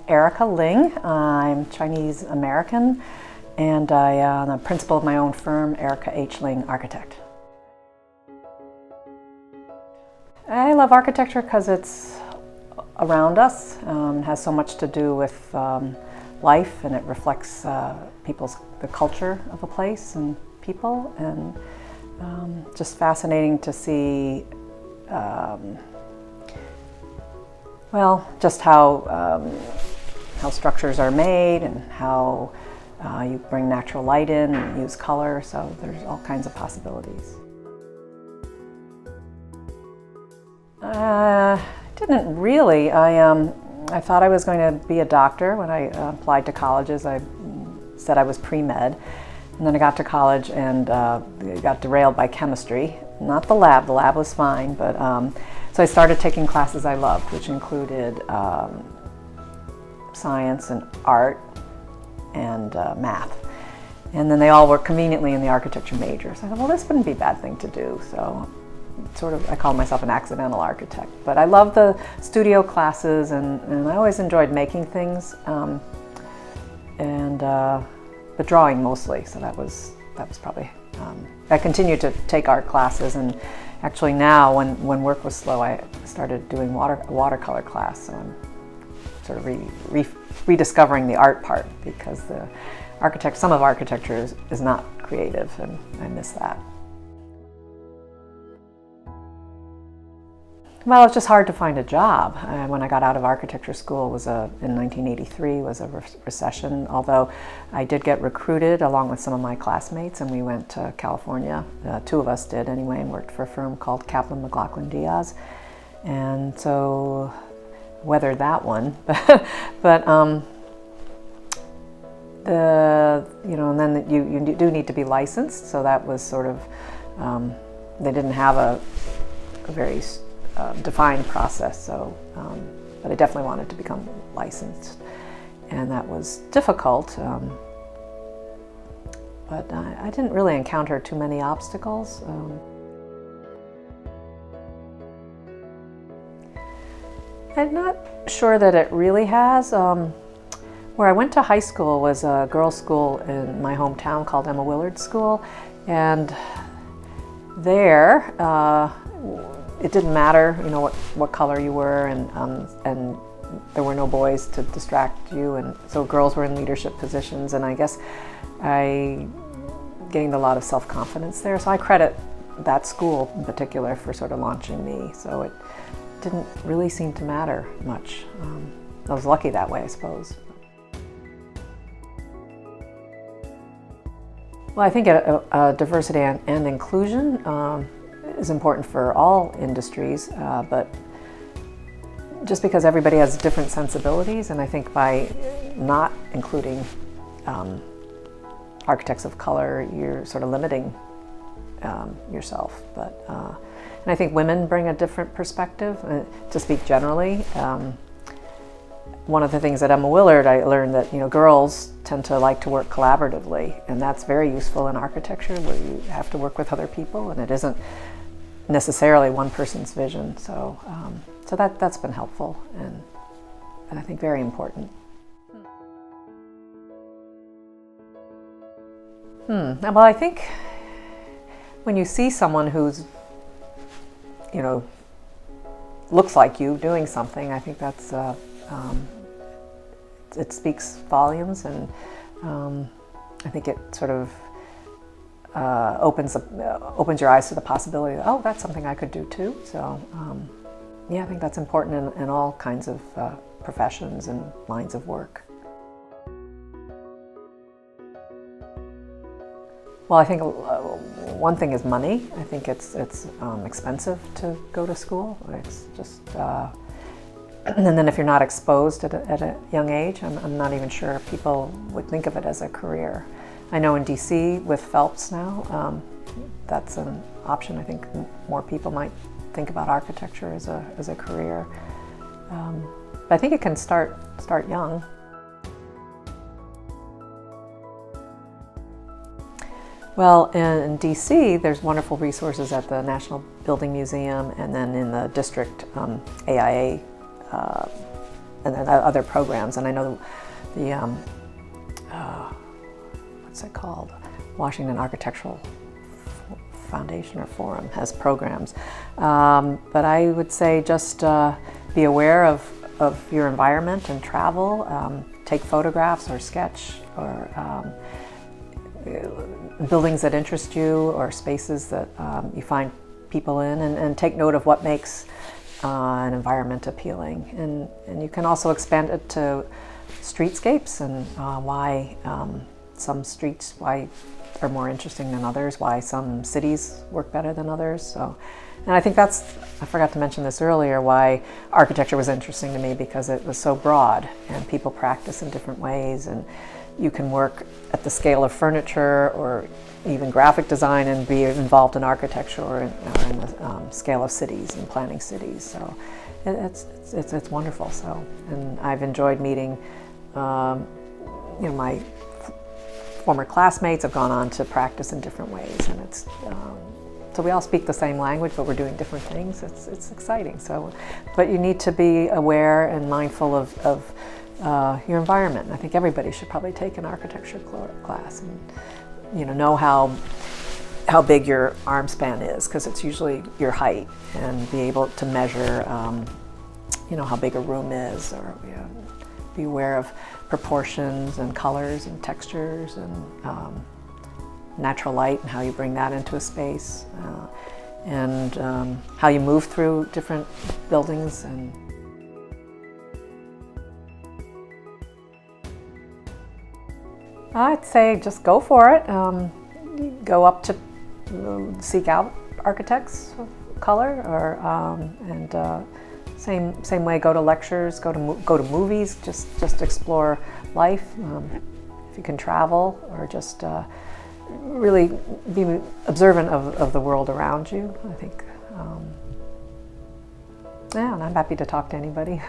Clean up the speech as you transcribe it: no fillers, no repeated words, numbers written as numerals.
Erica Ling. I'm Chinese American, and I'm the principal of my own firm, Erica H. Ling Architect. I love architecture because it's around us. It has so much to do with life, and it reflects the culture of a place and people, and just fascinating to see just how structures are made and how you bring natural light in and use color, so there's all kinds of possibilities. Didn't really. I thought I was going to be a doctor when I applied to colleges. I said I was pre-med, and then I got to college and got derailed by chemistry. Not the lab. The lab was fine, but so I started taking classes I loved, which included science and art and math. And then they all were conveniently in the architecture major. So I thought, well, this wouldn't be a bad thing to do. So I call myself an accidental architect. But I love the studio classes, and I always enjoyed making things, but drawing mostly. So that was probably. I continued to take art classes, and actually now, when work was slow, I started doing watercolor class. So I'm sort of rediscovering the art part, because some of architecture is not creative, and I miss that. Well, it's just hard to find a job. When I got out of architecture school in 1983 was a recession, although I did get recruited along with some of my classmates, and we went to California. Two of us did anyway, and worked for a firm called Kaplan McLaughlin Diaz. And so weathered that one. But and then you do need to be licensed, so that was sort of, they didn't have a very defined process, so but I definitely wanted to become licensed, and that was difficult, but I didn't really encounter too many obstacles. I'm not sure that it really has. Where I went to high school was a girls' school in my hometown called Emma Willard School, and there it didn't matter, what color you were, and there were no boys to distract you, and so girls were in leadership positions, and I guess I gained a lot of self-confidence there. So I credit that school in particular for sort of launching me. So it didn't really seem to matter much. I was lucky that way, I suppose. Well, I think diversity and inclusion is important for all industries, but just because everybody has different sensibilities, and I think by not including architects of color, you're sort of limiting yourself. But and I think women bring a different perspective. To speak generally, one of the things at Emma Willard, I learned that girls tend to like to work collaboratively, and that's very useful in architecture, where you have to work with other people, and it isn't necessarily one person's vision. So that's been helpful, and I think very important. Well, I think when you see someone who's looks like you doing something, I think that's it speaks volumes, and I think it sort of opens your eyes to the possibility that, oh, that's something I could do too. So yeah, I think that's important in all kinds of professions and lines of work. Well, I think one thing is money. I think it's expensive to go to school. It's just, and then if you're not exposed at a young age, I'm not even sure if people would think of it as a career. I know in DC with Phelps now, that's an option. I think more people might think about architecture as a career. But I think it can start young. Well, in DC, there's wonderful resources at the National Building Museum, and then in the district AIA and then other programs. And I know the what's it called? Washington Architectural Foundation or Forum has programs. But I would say just be aware of your environment and travel. Take photographs or sketch, or buildings that interest you or spaces that you find people in, and take note of what makes an environment appealing. And you can also expand it to streetscapes and why some streets are more interesting than others, why some cities work better than others. So, and I think I forgot to mention this earlier, why architecture was interesting to me, because it was so broad and people practice in different ways, and you can work at the scale of furniture or even graphic design and be involved in architecture, or in the scale of cities and planning cities. So it's wonderful. So, and I've enjoyed meeting my former classmates have gone on to practice in different ways, and it's so we all speak the same language, but we're doing different things. It's exciting. So, but you need to be aware and mindful of your environment. And I think everybody should probably take an architecture class, and know how big your arm span is, because it's usually your height, and be able to measure how big a room is, or be aware of proportions and colors and textures and natural light, and how you bring that into a space, and how you move through different buildings. And I'd say just go for it. Go up to seek out architects of color, or same way, go to lectures, go to movies, just explore life. If you can travel, or just really be observant of the world around you, I think. And I'm happy to talk to anybody.